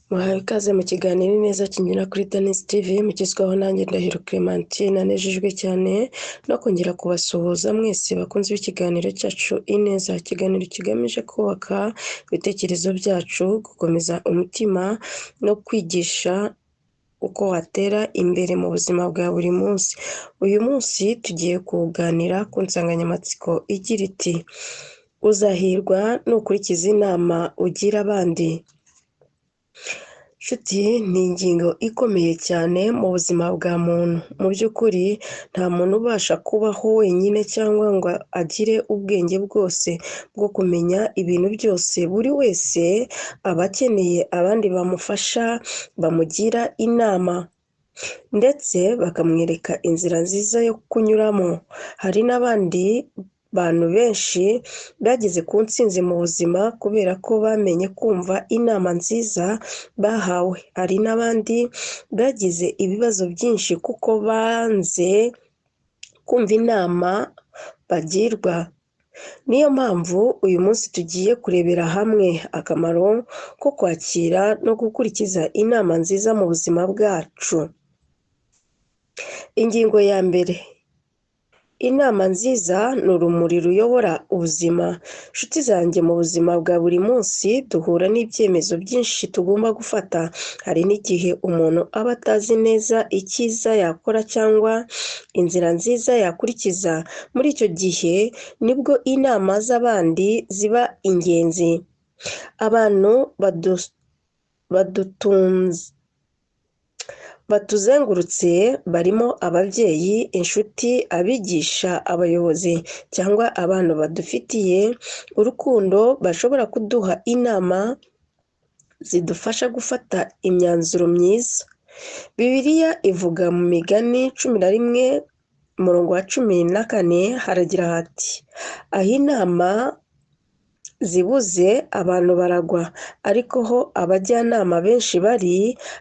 Muhawe ikaze mu kiganiro neza kinyura kuri Danis TV mugezwaho nanjye Ndahiro Clementine nanejejwe cyane no kongera kubasuhuza mwese bakunze ikiganiro cyacu ineza, ikiganiro kigamije kubaka ibitekerezo byacu, gukomeza umutima no kwigisha uko watera imbere mu buzima bwa buri munsi. Uyu munsi tugiye kuganira ku nsanganyamatsiko igira iti uzahirwa nukurikiza inama ugira abandi. Nshuti, ni ingingo ikomeye cyane mu buzima bwa muntu. Mu by'ukuri nta muntu ubasha kubaho wenyine cyangwa ngo agire ubwenge bwose bwo kumenya ibintu byose. Buri wese aba akeneye abandi bamufasha, bamugira inama ndetse bakamwereka inzira nziza yo kunyuramo. Hari n'abandi bantu benshi bageze ku ntsinzi mu buzima kubera ko bamenye kumva inama nziza bahawe. Hari n'abandi bagize ibibazo byinshi kuko banze kumva inama bagirwa. Niyo mpamvu uyu munsi tugiye kurebera hamwe akamaro ko kwakira no gukurikiza inama nziza mu buzima bwacu. Ingingo ya mbere, inama nziza ni urumuri ruyobora ubuzima. Nshuti zanjye, mu buzima bwa buri munsi duhura n'ibyemezo byinshi tugomba gufata. Hari n'igihe umuntu aba atazi neza icyiza yakora cyangwa inzira nziza yakurikiza. Muri icyo gihe nibwo inama z'abandi ziba ingenzi. Abantu batuzengurutse barimo ababyeyi, inshuti, abigisha, abayobozi cyangwa abantu badufitiye urukundo bashobora kuduha inama zidufasha gufata imyanzuro myiza. Bibiliya ivuga mu Migani 11:14 haragira hati aho inama zibuze abantu baragwa, ariko ho abajyanama benshi bari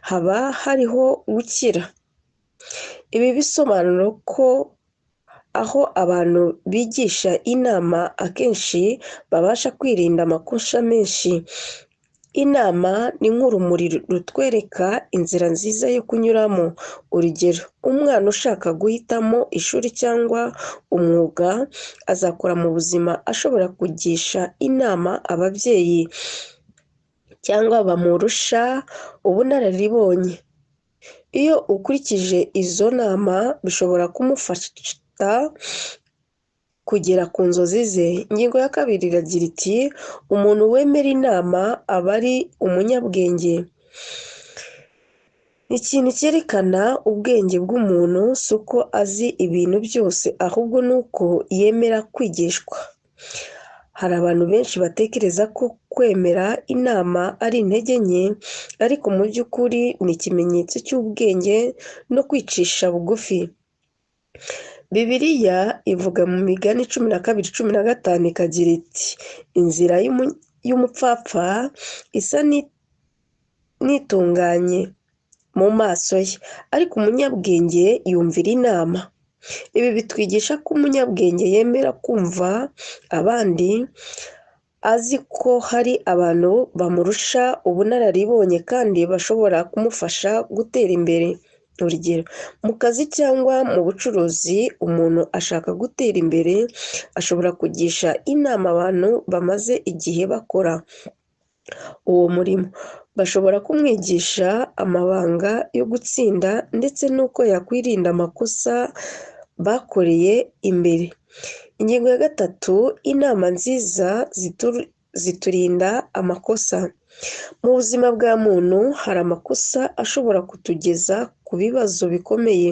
haba hariho gukira. Ibi bisobanura ko aho abantu bigisha inama akenshi babasha kwirinda amakosa menshi. Inama ni nk'urumuri rutwereka inzira nziza yo kunyuramo. Urugero, umwana ushaka guhitamo ishuri cyangwa umwuga azakora mu buzima ashobora kugisha inama ababyeyi cyangwa bamurusha ubunararibonye. Iyo ukurikije izo nama bishobora kumufasha kugera ku nzozi ze. Ingingo ya kabiri iragira iti umuntu wemera inama aba ari umunyabwenge. Ikintu cyerekana ubwenge bw'umuntu si uko azi ibintu byose, ahubwo ni uko yemera kwigishwa. Hari abantu benshi batekereza ko kwemera inama ari intege nke, ariko mu by'ukuri ni ikimenyetso cy'ubwenge no kwicisha bugufi. Bibiliya ivuga mu Migani 12:15 ikagira iti inzira y'umupfapfa isa n'itunganye mu maso ye, ariko umunyabwenge yumvira inama. Ibi bitwigisha ko umunyabwenge yemera kumva abandi, azi ko hari abantu bamurusha ubunararibonye kandi bashobora kumufasha gutera imbere. Urugero, mu kazi cyangwa mu bucuruzi umuntu ashaka gutera imbere ashobora kugisha inama abantu bamaze igihe bakora uwo murimo. Bashobora kumwigisha amabanga yo gutsinda ndetse n'uko yakwirinda amakosa bakoreye imbere. Ingingo ya gatatu, inama nziza ziturinda amakosa. Mu buzima bwa muntu hari amakosa ashobora kutugeza ku bibazo bikomeye,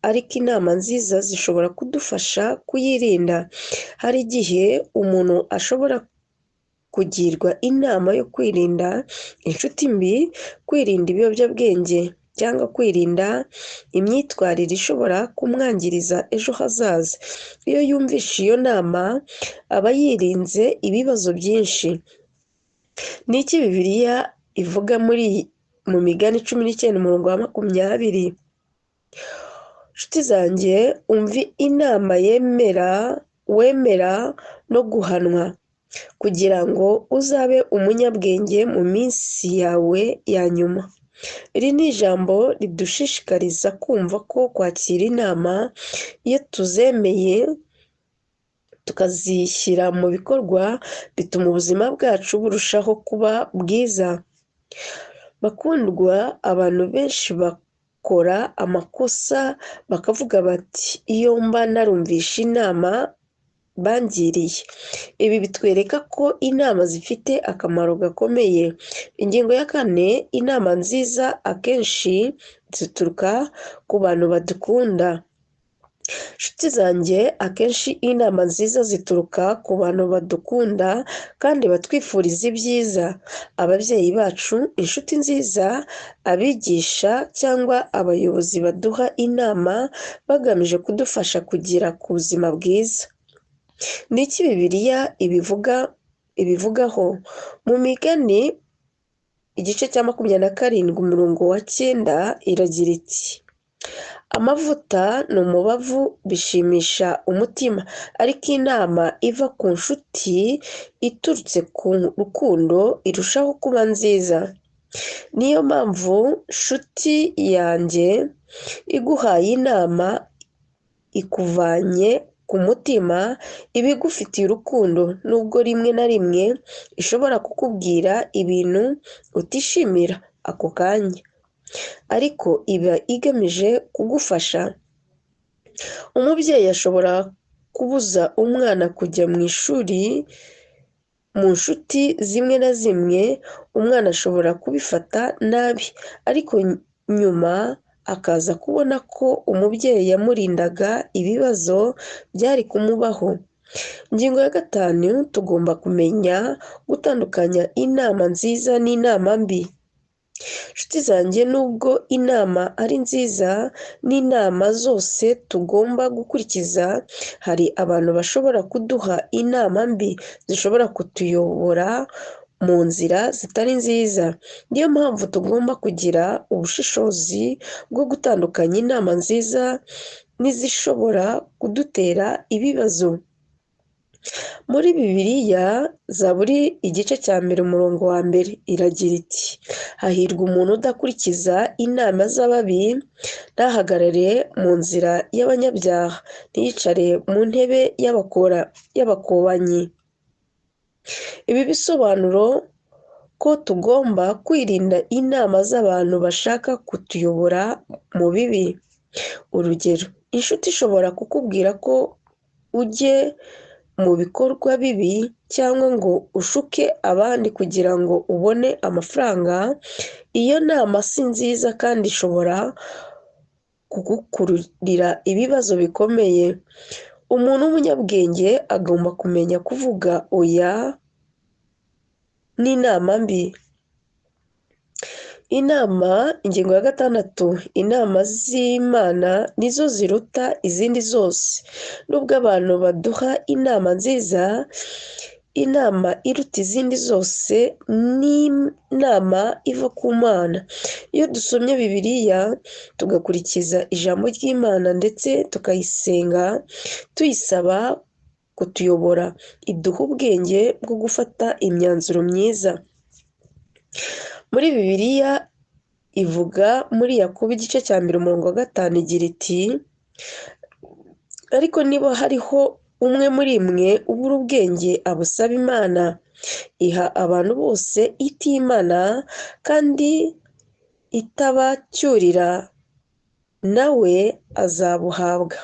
ariko inama nziza zishobora kudufasha kuyirinda. Hari igihe umuntu ashobora kugirwa inama yo kwirinda inshuti mbi, kwirinda ibiyobyabwenge cyangwa kwirinda imyitwarire ishobora kumwangiriza ejo hazaza. Iyo yumvishe iyo nama aba yirinze ibibazo byinshi. Ni iki Bibiliya ivuga mu Migani 19:20? Nshuti zanjye, umva inama wemera no guhanwa. kugira ngo uzabe umunyabwenge mu minsi yawe ya nyuma. Iri ni ijambo ridushishikariza kumva ko kwakira inama iyo tuzemeye tukazishyira mu bikorwa bituma ubuzima bwacu burushaho kuba bwiza. Bakundwa, abantu benshi bakora amakosa bakavuga bati iyo mba narumvishe inama bangiriye. Ibi bitwereka ko inama zifite akamaro gakomeye. Ingingo ya 4, inama nziza akenshi zituruka ku bantu badukunda. Nshuti zanjye, akenshi inama nziza zituruka ku bantu badukunda kandi batwifuriza ibyiza. Ababyeyi bacu, inshuti nziza, abigisha cyangwa abayobozi baduha inama bagamije kudufasha kugira ku buzima bwiza. Ni iki Bibiliya ibivugaho? Mu Migani igice cya 27 umurongo wa 9 iragira iti: amavuta n'umubavu bishimisha umutima, ariko inama iva ku nshuti iturutse ku rukundo irushaho kuba nziza. Niyo mpamvu nshuti yanjye iguhaye inama ikuvanye ku mutima, iba igufitiye urukundo, nubwo rimwe na rimwe ishobora kukubwira ibintu utishimira ako kanya, ariko iba igamije kugufasha. Umubyeyi ashobora kubuza umwana kujya mu ishuri. Mu nshuti zimwe na zimwe umwana ashobora kubifata nabi, ariko nyuma akaza kubona ko umubyeyi yamurindaga ibibazo byari kumubaho. Ingingo ya 5, tugomba kumenya gutandukanya inama nziza n'inama mbi. Nshuti zanjye, nubwo inama ari nziza n'inama zose tugomba gukurikiza, hari abantu bashobora kuduha inama mbi zishobora kutuyobora mu nzira zitari nziza. Niyo mpamvu tugomba kugira ubushishozi bwo gutandukanya inama nziza n'izishobora kudutera ibibazo. Muri Bibiliya, Zaburi igice cya 1 umurongo wa 1 iragira iti: hahirwa umuntu udakurikiza inama z'ababi, ntahagarare mu nzira y'abanyabyaha, ntiyicare mu ntebe y'abakobanyi. Ibi bisobanuro ko tugomba kwirinda inama z'abantu bashaka kutuyobora mu bibi. Urugero, inshuti ishobora kukubwira ko ujye mu bikorwa bibi cyangwa ngo ushuke abandi kugira ngo ubone amafaranga. Iyo nama si nziza kandi ishobora kugukururira ibibazo bikomeye. Umuntu w'umunyabwenge agomba kumenya kuvuga oya n'inama mbi. Ingingo ya 6, inama z'Imana nizo ziruta izindi zose. Nubwo abantu baduha inama nziza, inama iruta izindi zose ni inama iva ku Mana. Iyo dusomye Bibiliya tugakurikiza ijambo ry'Imana ndetse tukayisenga tuyisaba kutuyobora, iduha ubwenge bwo gufata imyanzuro myiza. Muri Bibiliya ivuga muri Yakobo igice cya 1 umurongo wa 5 igira iti: ariko niba hariho umwe muri mwe ubura ubwenge abusaba Imana, iha abantu bose itimana kandi itabacyurira, nawe azabuhabwa.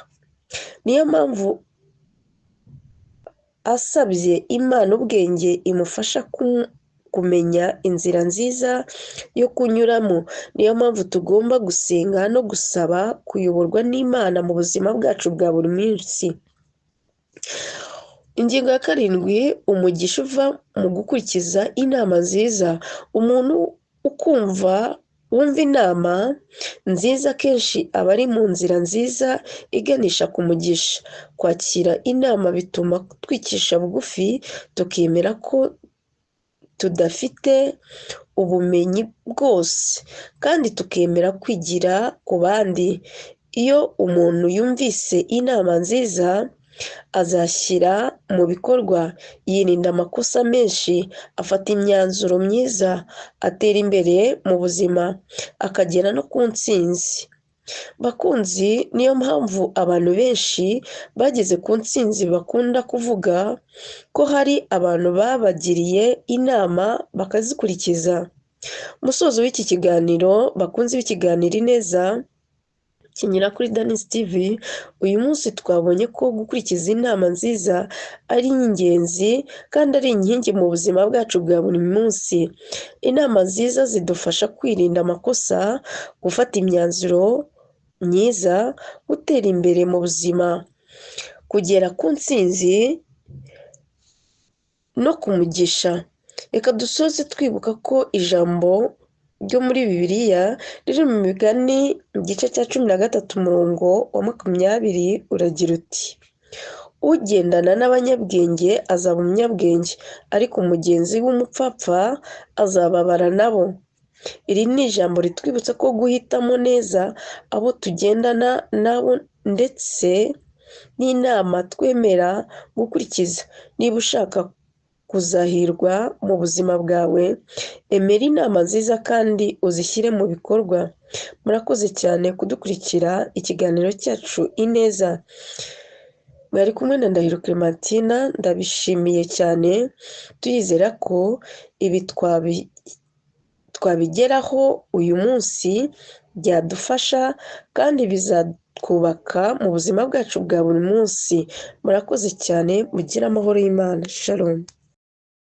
Niyo mpamvu asabye Imana ubwenge imufasha kumenya inzira nziza yo kunyuramo. Niyo mpamvu tugomba gusenga no gusaba kuyoborwa n'Imana mu buzima bwacu bwa buri munsi. Ingingo ya 7, umugisha uva mu gukurikiza inama nziza. Umuntu wumva inama nziza kenshi aba ari mu nzira nziza iganisha ku mugisha. Kwakira inama bituma twicisha bugufi, tukemera ko tudafite ubumenyi bwose, kandi tukemera kwigira ku bandi. Iyo umuntu yumvise inama nziza azashyira mu bikorwa, yirinda amakosa menshi, afata imyanzuro myiza, atera imbere mu buzima, akagera no ku ntsinzi. Bakunzi, niyo mpamvu abantu benshi bageze ku ntsinzi bakunda kuvuga ko hari abantu babagiriye inama bakazikurikiza. Umusozo w'iki kiganiro, bakunzi b'ikiganiro Ineza kinyura kuri Danis TV, uyu munsi twabonye ko gukurikiza inama nziza ari ingenzi kandi ari inkingi mu buzima bwacu bwa buri munsi. Inama nziza zidufasha kwirinda amakosa, gufata imyanzuro myiza, gutera imbere mu buzima, kugera ku ntsinzi no ku mugisha. Reka dusoze twibuka ko ijambo ryo muri Bibiliya riri mu Migani igice cya 13 umurongo wa 20 uragira uti: ugendana n'abanyabwenge azaba umunyabwenge, ariko umugenzi w'umupfapfa azababara nabo. Iri ni ijambo ritwibutsa ko guhitamo neza abo tugendana nabo ndetse n'inama twemera gukurikiza. Niba ushaka kuzahirwa mu buzima bwawe, emera inama nziza kandi uzishyire mu bikorwa. Murakoze cyane kudukurikira ikiganiro cyacu Ineza. Mwari kumwe na Ndahiro Clementina, ndabishimiye cyane, tuyizera ko ibi twabigeraho uyu munsi byadufasha kandi bizatwubaka mu buzima bwacu bwa buri munsi. Murakoze cyane, mugire amahoro y'Imana. Shalom.